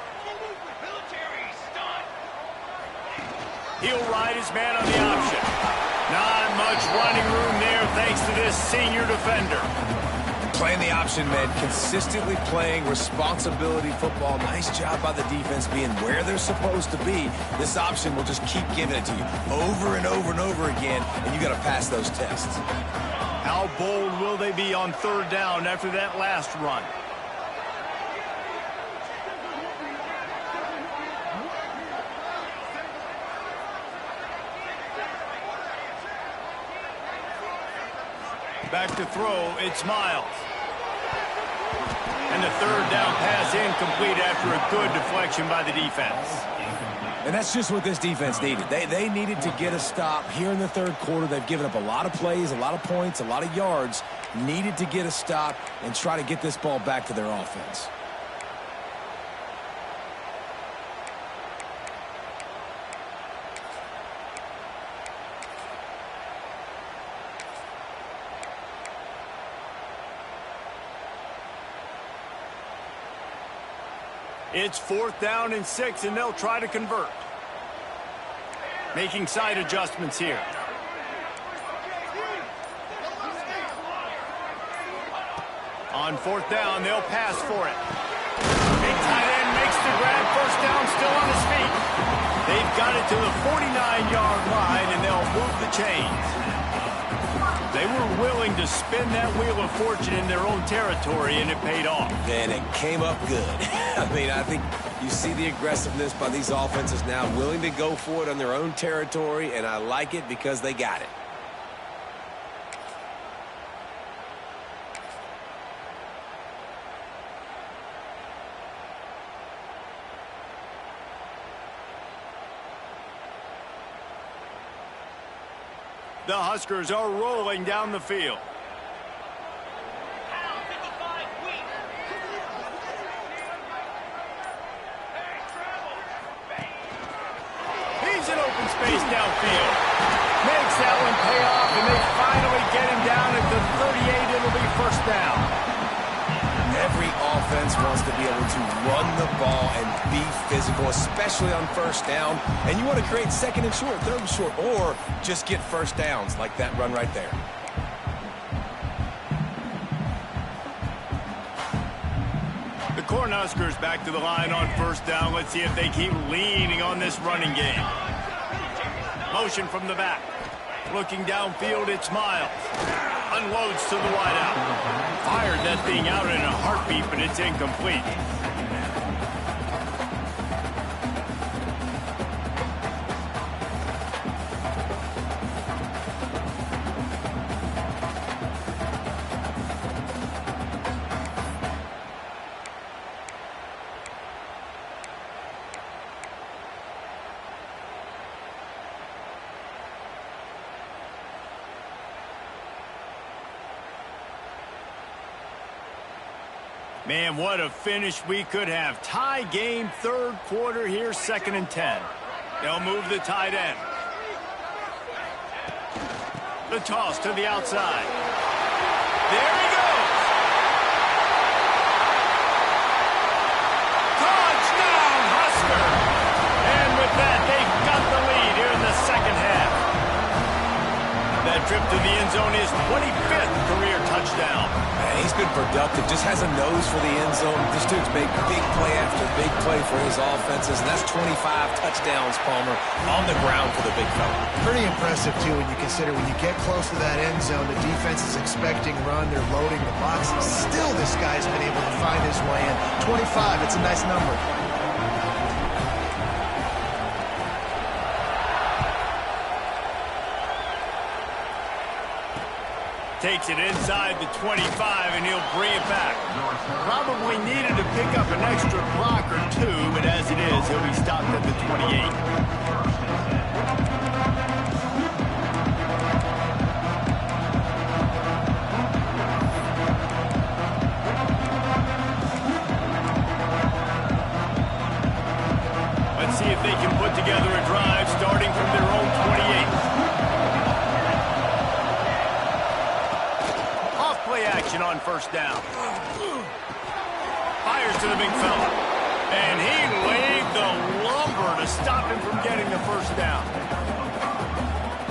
Military stunt. He'll ride his man on the option. Not much running room there thanks to this senior defender. Playing the option, man. Consistently playing responsibility football. Nice job by the defense being where they're supposed to be. This option will just keep giving it to you over and over and over again, and you got to pass those tests. How bold will they be on 3rd down after that last run? Back to throw, it's Miles. And the 3rd down pass incomplete after a good deflection by the defense. And that's just what this defense needed. They needed to get a stop here in the 3rd quarter. They've given up a lot of plays, a lot of points, a lot of yards. Needed to get a stop and try to get this ball back to their offense. It's 4th down and 6, and they'll try to convert. Making side adjustments here. On 4th down, they'll pass for it. Big tight end makes the grab. 1st down, still on his feet. They've got it to the 49-yard line, and they'll move the chains. They were willing to spin that wheel of fortune in their own territory, and it paid off. And it came up good. I mean, I think you see the aggressiveness by these offenses now, willing to go for it on their own territory, and I like it because they got it. The Huskers are rolling down the field. He's in open space downfield. Makes that one pay off, and they finally get him down at the 38. It'll be 1st down. Every offense wants to be able to run the ball and be physical, especially on 1st down. And you want to create 2nd and short, 3rd and short, or just get 1st downs like that run right there. The Cornhuskers back to the line on 1st down. Let's see if they keep leaning on this running game. Motion from the back. Looking downfield, it's Miles. Unloads to the wideout. Fired that thing out in a heartbeat, but it's incomplete. Man, what a finish we could have. Tie game, 3rd quarter here, 2nd and 10. They'll move the tight end. The toss to the outside. There he goes. Touchdown, Husker. And with that, they've got the lead here in the 2nd half. That trip to the end zone is 25th career touchdown. Man, he's been productive, just has a nose for the end zone. This dude's made big play after big play for his offenses, and that's 25 touchdowns, Palmer, on the ground for the big fella. Pretty impressive, too, when you consider when you get close to that end zone, the defense is expecting run, they're loading the boxes. Still, this guy's been able to find his way in. 25, it's a nice number. Takes it inside the 25, and he'll bring it back. Probably needed to pick up an extra block or 2, but as it is, he'll be stopped at the 28. Let's see if they can put together a drive starting from their own 28. action on first down. Fires to the big fella. And he laid the lumber to stop him from getting the first down.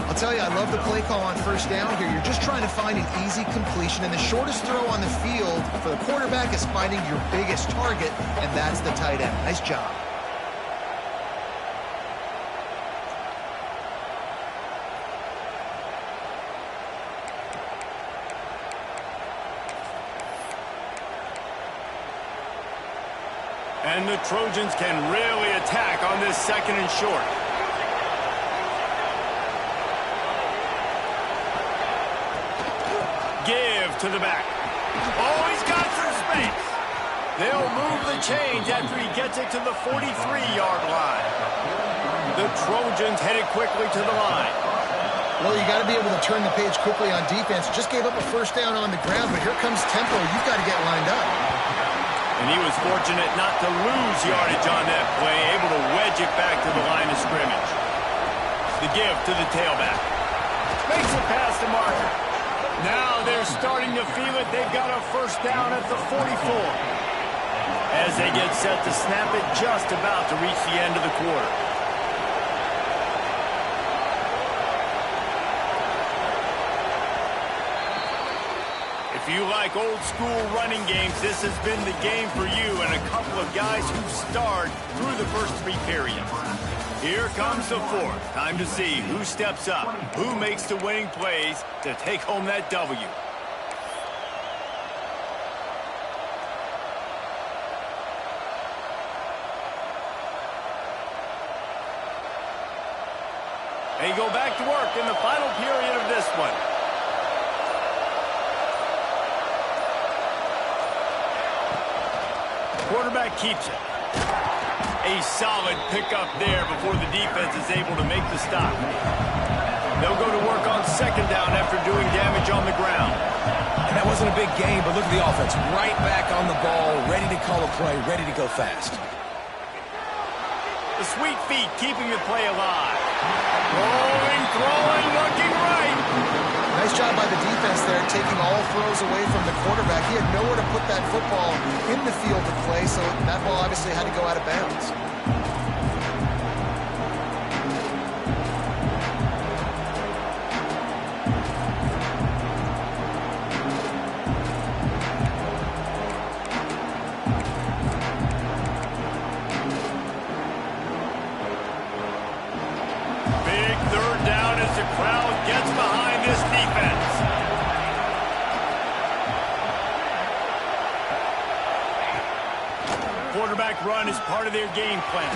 I'll tell you, I love the play call on first down here. You're just trying to find an easy completion, and the shortest throw on the field for the quarterback is finding your biggest target, and that's the tight end. Nice job. And the Trojans can really attack on this second and short. Give to the back. Oh, he's got some space. They'll move the change after he gets it to the 43-yard line. The Trojans headed quickly to the line. Well, you got to be able to turn the page quickly on defense. Just gave up a first down on the ground, but here comes tempo. You've got to get lined up. And he was fortunate not to lose yardage on that play, able to wedge it back to the line of scrimmage. The give to the tailback. Makes it past the marker. Now they're starting to feel it. They've got a first down at the 44. As they get set to snap it, just about to reach the end of the quarter. If you like old-school running games, this has been the game for you and a couple of guys who starred through the first three periods. Here comes the fourth. Time to see who steps up, who makes the winning plays to take home that W. They go back to work in the final period of this one. Quarterback keeps it. A solid pickup there before the defense is able to make the stop. They'll go to work on second down after doing damage on the ground. And that wasn't a big gain, but look at the offense. Right back on the ball, ready to call a play, ready to go fast. The sweet feet keeping the play alive. Rolling, throwing, looking right. Nice job by the defense there, taking all throws away from the quarterback. He had nowhere to put that football in the field to play, so that ball obviously had to go out of bounds. Big third down as the crowd gets behind this defense. Quarterback run is part of their game plan.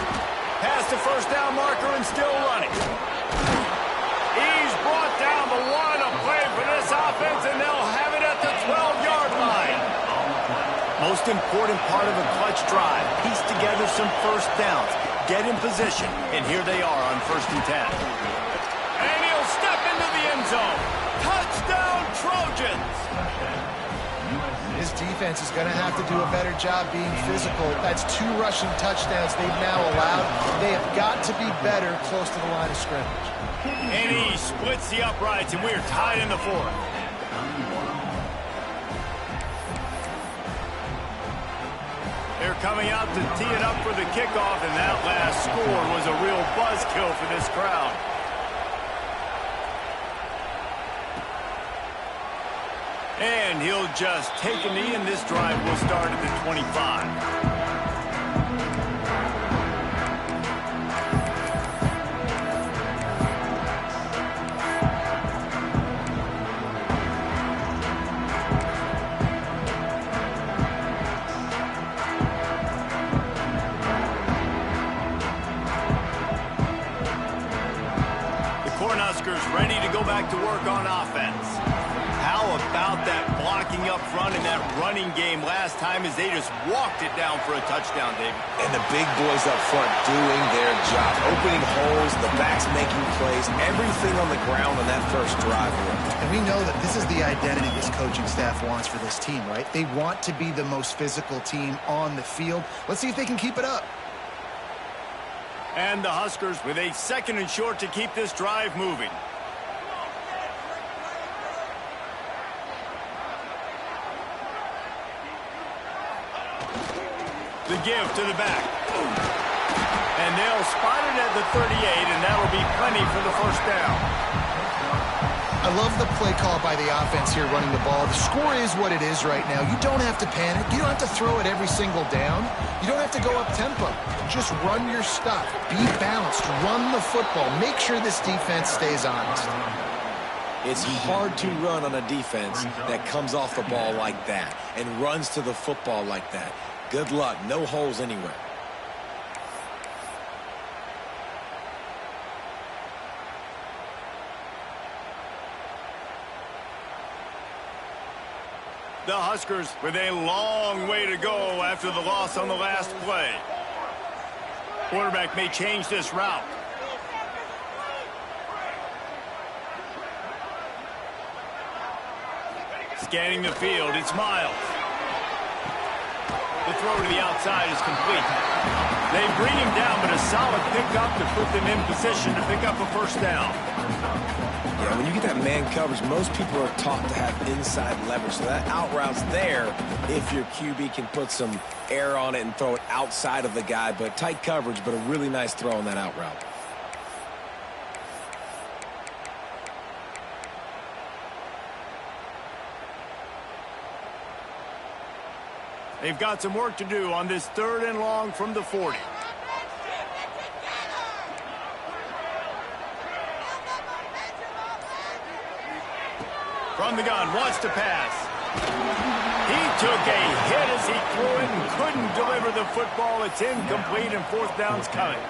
Past the first down marker and still running. He's brought down the one of play for this offense, and they'll have it at the 12-yard line. Most important part of a clutch drive, piece together some first downs, get in position, and here they are on 1st and 10. And he'll step into the end zone. Touchdown, Trojans! His defense is going to have to do a better job being physical. That's 2 rushing touchdowns they've now allowed. They have got to be better close to the line of scrimmage. And he splits the uprights, and we're tied in the 4th. They're coming out to tee it up for the kickoff, and that last score was a real buzzkill for this crowd. And he'll just take a knee, and this drive will start at the 25. Ready to go back to work on offense. How about that blocking up front in that running game last time as they just walked it down for a touchdown, David? And the big boys up front doing their job, opening holes, the backs making plays, everything on the ground on that first drive. And we know that this is the identity this coaching staff wants for this team, right? They want to be the most physical team on the field. Let's see if they can keep it up. And the Huskers with a second and short to keep this drive moving. The give to the back. And they'll spot it at the 38, and that'll be plenty for the first down. I love the play call by the offense here running the ball. The score is what it is right now. You don't have to panic. You don't have to throw it every single down. You don't have to go up tempo. Just run your stuff. Be balanced. Run the football. Make sure this defense stays honest. It's hard to run on a defense that comes off the ball like that and runs to the football like that. Good luck. No holes anywhere. The Huskers with a long way to go after the loss on the last play. Quarterback may change this route. Scanning the field, it's Miles. The throw to the outside is complete. They bring him down, but a solid pickup to put them in position to pick up a first down. Yeah, when you get that man coverage, most people are taught to have inside leverage. So that out route's there if your QB can put some air on it and throw it outside of the guy. But tight coverage, but a really nice throw on that out route. They've got some work to do on this 3rd and long from the 40. From the gun, wants to pass. He took a hit as he threw it and couldn't deliver the football. It's incomplete and 4th down's coming.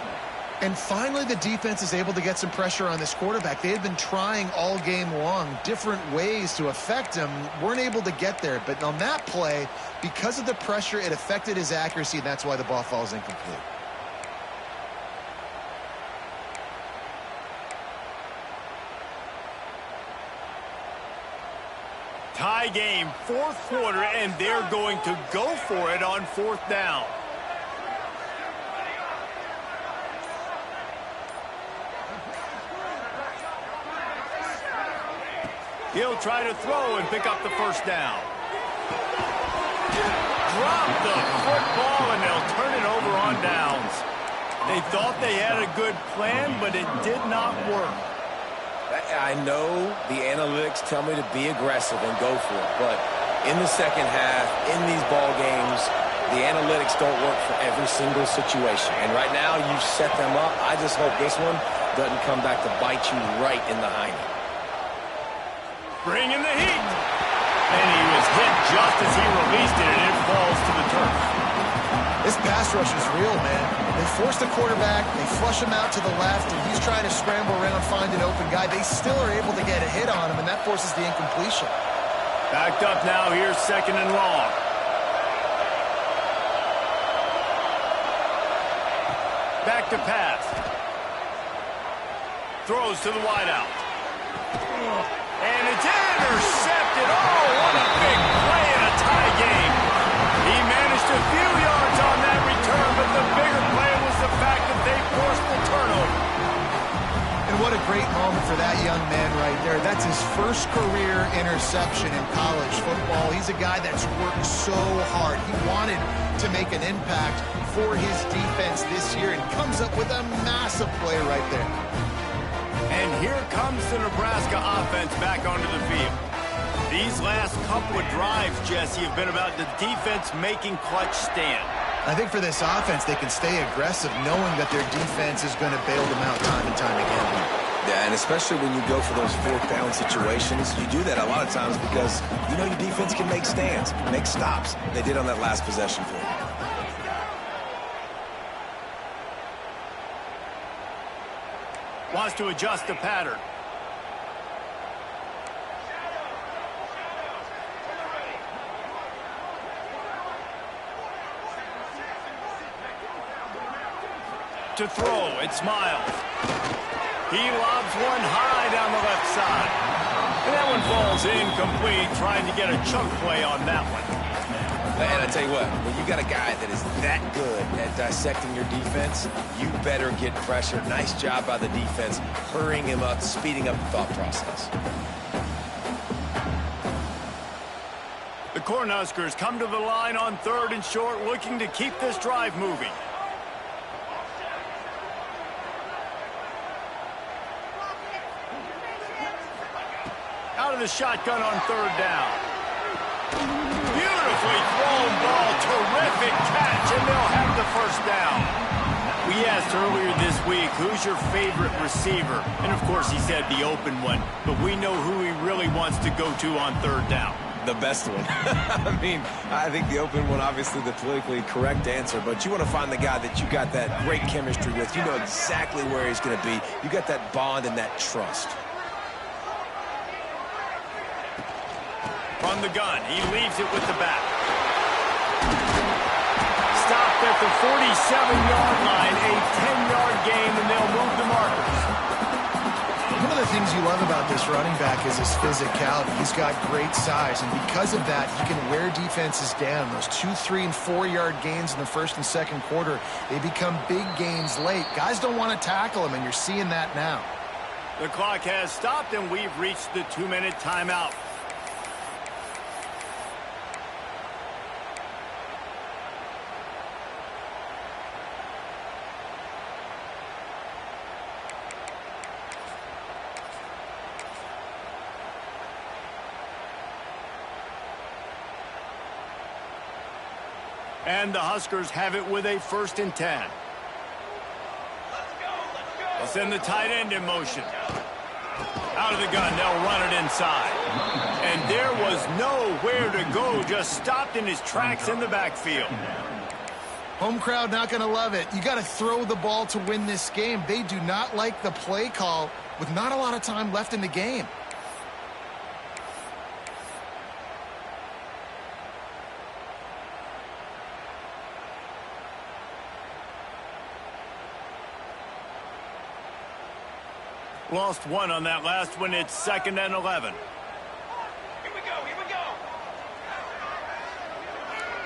And finally, the defense is able to get some pressure on this quarterback. They had been trying all game long different ways to affect him. Weren't able to get there. But on that play, because of the pressure, it affected his accuracy, and that's why the ball falls incomplete. Tie game, 4th quarter, and they're going to go for it on 4th down. He'll try to throw and pick up the first down. Drop the football, and they'll turn it over on downs. They thought they had a good plan, but it did not work. I know the analytics tell me to be aggressive and go for it, but in the second half, in these ball games, the analytics don't work for every single situation. And right now, you've set them up. I just hope this one doesn't come back to bite you right in the hiney. Bring in the heat. And he was hit just as he released it, and it falls to the turf. This pass rush is real, man. They force the quarterback, they flush him out to the left, and he's trying to scramble around, find an open guy. They still are able to get a hit on him, and that forces the incompletion. Backed up now, here's 2nd and long. Back to pass. Throws to the wideout. And it's intercepted. Oh, what a big play in a tie game. He managed a few yards on that return, but the bigger play was the fact that they forced the turnover. And what a great moment for that young man right there. That's his first career interception in college football. He's a guy that's worked so hard. He wanted to make an impact for his defense this year and comes up with a massive play right there. And here comes the Nebraska offense back onto the field. These last couple of drives, Jesse, have been about the defense making clutch stand. I think for this offense, they can stay aggressive knowing that their defense is going to bail them out time and time again. Yeah, and especially when you go for those 4th down situations, you do that a lot of times because you know your defense can make stands, make stops. They did on that last possession for you. Wants to adjust the pattern. To throw, it's Miles. He lobs one high down the left side. And that one falls incomplete, trying to get a chunk play on that one. And I tell you what, when you got a guy that is that good at dissecting your defense, you better get pressure. Nice job by the defense, hurrying him up, speeding up the thought process. The Cornhuskers come to the line on 3rd and short, looking to keep this drive moving. Out of the shotgun on 3rd down. Beautifully thrown ball, terrific catch, and they'll have the 1st down. We asked earlier this week, who's your favorite receiver? And of course he said the open one, but we know who he really wants to go to on 3rd down. The best one. I mean, I think the open one, obviously the politically correct answer, but you want to find the guy that you got that great chemistry with. You know exactly where he's going to be. You got that bond and that trust. From the gun, he leaves it with the back. Stopped at the 47-yard line, a 10-yard gain, and they'll move the markers. One of the things you love about this running back is his physicality. He's got great size, and because of that, he can wear defenses down. Those 2-, 3-, and 4-yard gains in the 1st and 2nd quarter, they become big gains late. Guys don't want to tackle him, and you're seeing that now. The clock has stopped, and we've reached the 2-minute timeout. And the Huskers have it with a 1st and 10. They'll send the tight end in motion. Out of the gun, they'll run it inside. And there was nowhere to go, just stopped in his tracks in the backfield. Home crowd not going to love it. You got to throw the ball to win this game. They do not like the play call with not a lot of time left in the game. Lost one on that last one. It's 2nd and 11. Here we go, here we go.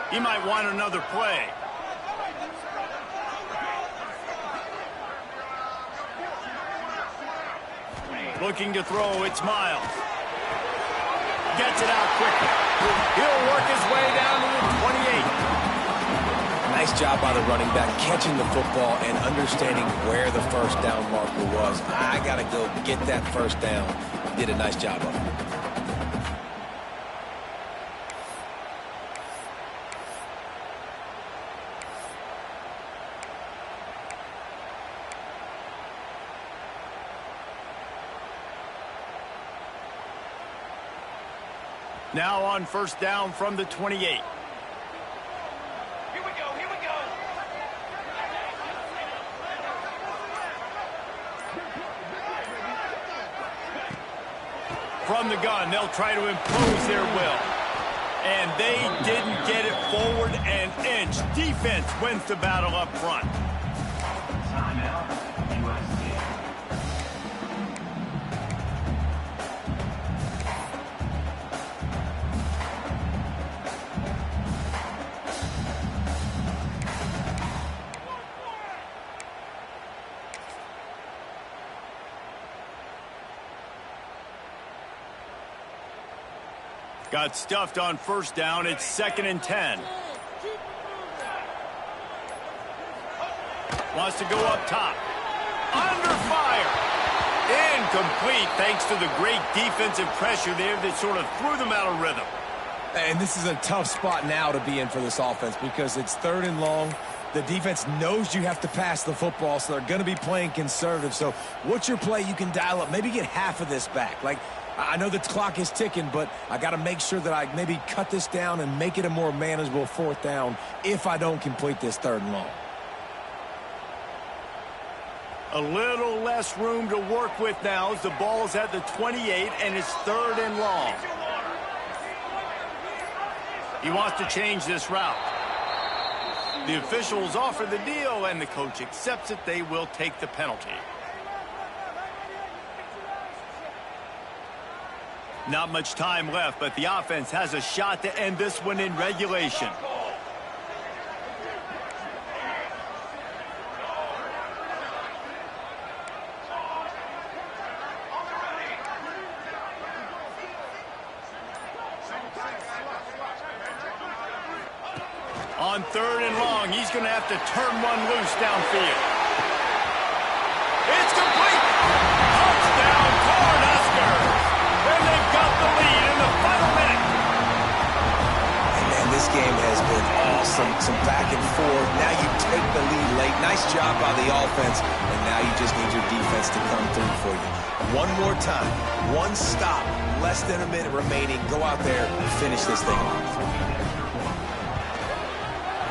He might want another play. Looking to throw, it's Miles. Gets it out quickly. He'll work his way down to the 28. Nice job by the running back, catching the football and understanding where the 1st down marker was. I got to go get that 1st down. He did a nice job of it. Now on 1st down from the 28. From the gun, they'll try to impose their will. And they didn't get it forward an inch. Defense wins the battle up front. Got stuffed on 1st down. It's 2nd and 10. Wants to go up top. Under fire. Incomplete thanks to the great defensive pressure there that sort of threw them out of rhythm. And this is a tough spot now to be in for this offense because it's 3rd and long. The defense knows you have to pass the football, so they're going to be playing conservative. So what's your play you can dial up? Maybe get half of this back. Like, I know the clock is ticking, but I got to make sure that I maybe cut this down and make it a more manageable 4th down if I don't complete this 3rd and long. A little less room to work with now as the ball's at the 28 and it's 3rd and long. He wants to change this route. The officials offer the deal and the coach accepts it. They will take the penalty. Not much time left, but the offense has a shot to end this one in regulation. On 3rd and long, he's going to have to turn one loose downfield. It's complete. Touchdown, Cornhuskers. And they've got the lead in the final minute. And man, this game has been awesome. Some back and forth. Now you take the lead late. Nice job by the offense. And now you just need your defense to come through for you. One more time. One stop. Less than a minute remaining. Go out there and finish this thing off.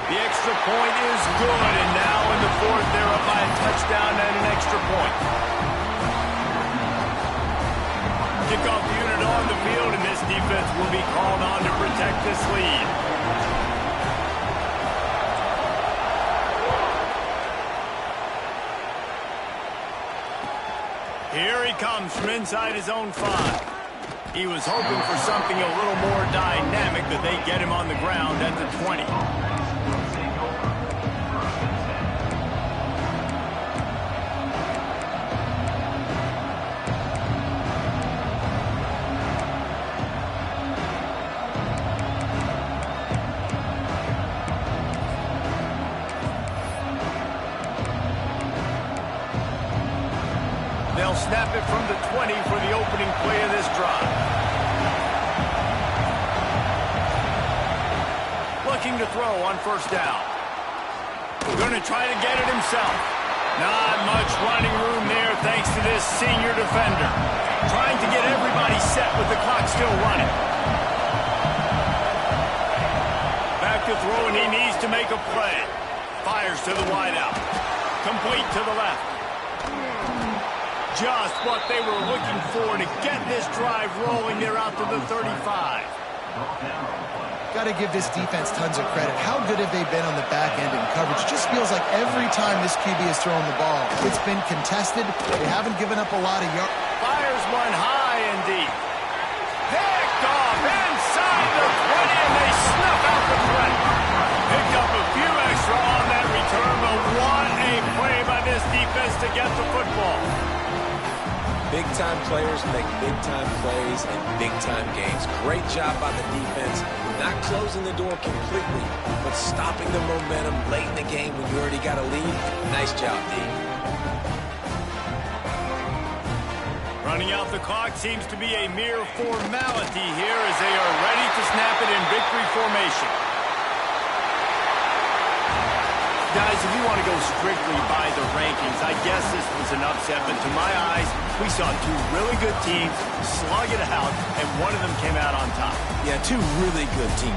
The extra point is good, and now in the 4th, they're up by a touchdown and an extra point. Kickoff unit on the field, and this defense will be called on to protect this lead. Here he comes from inside his own 5. He was hoping for something a little more dynamic, but they get him on the ground at the 20. They'll snap it from the 20 for the opening play of this drive. Looking to throw on 1st down. Going to try to get it himself. Not much running room there thanks to this senior defender. Trying to get everybody set with the clock still running. Back to throw, and he needs to make a play. Fires to the wideout. Complete to the left. Just what they were looking for to get this drive rolling. They're out to the 35. Got to give this defense tons of credit. How good have they been on the back end in coverage? Just feels like every time this QB is throwing the ball, it's been contested. They haven't given up a lot of yards. Fires one high and deep. Picked off inside the 20, and they snuff out the threat. Picked up a few extra on that return, but what a play by this defense to get the football. Big-time players make big-time plays in big-time games. Great job by the defense. Not closing the door completely, but stopping the momentum late in the game when you already got a lead. Nice job, D. Running out the clock seems to be a mere formality here as they are ready to snap it in victory formation. Guys, if you want to go strictly by the rankings, I guess this was an upset, but to my eyes, we saw 2 really good teams slug it out, and one of them came out on top. Yeah, 2 really good teams.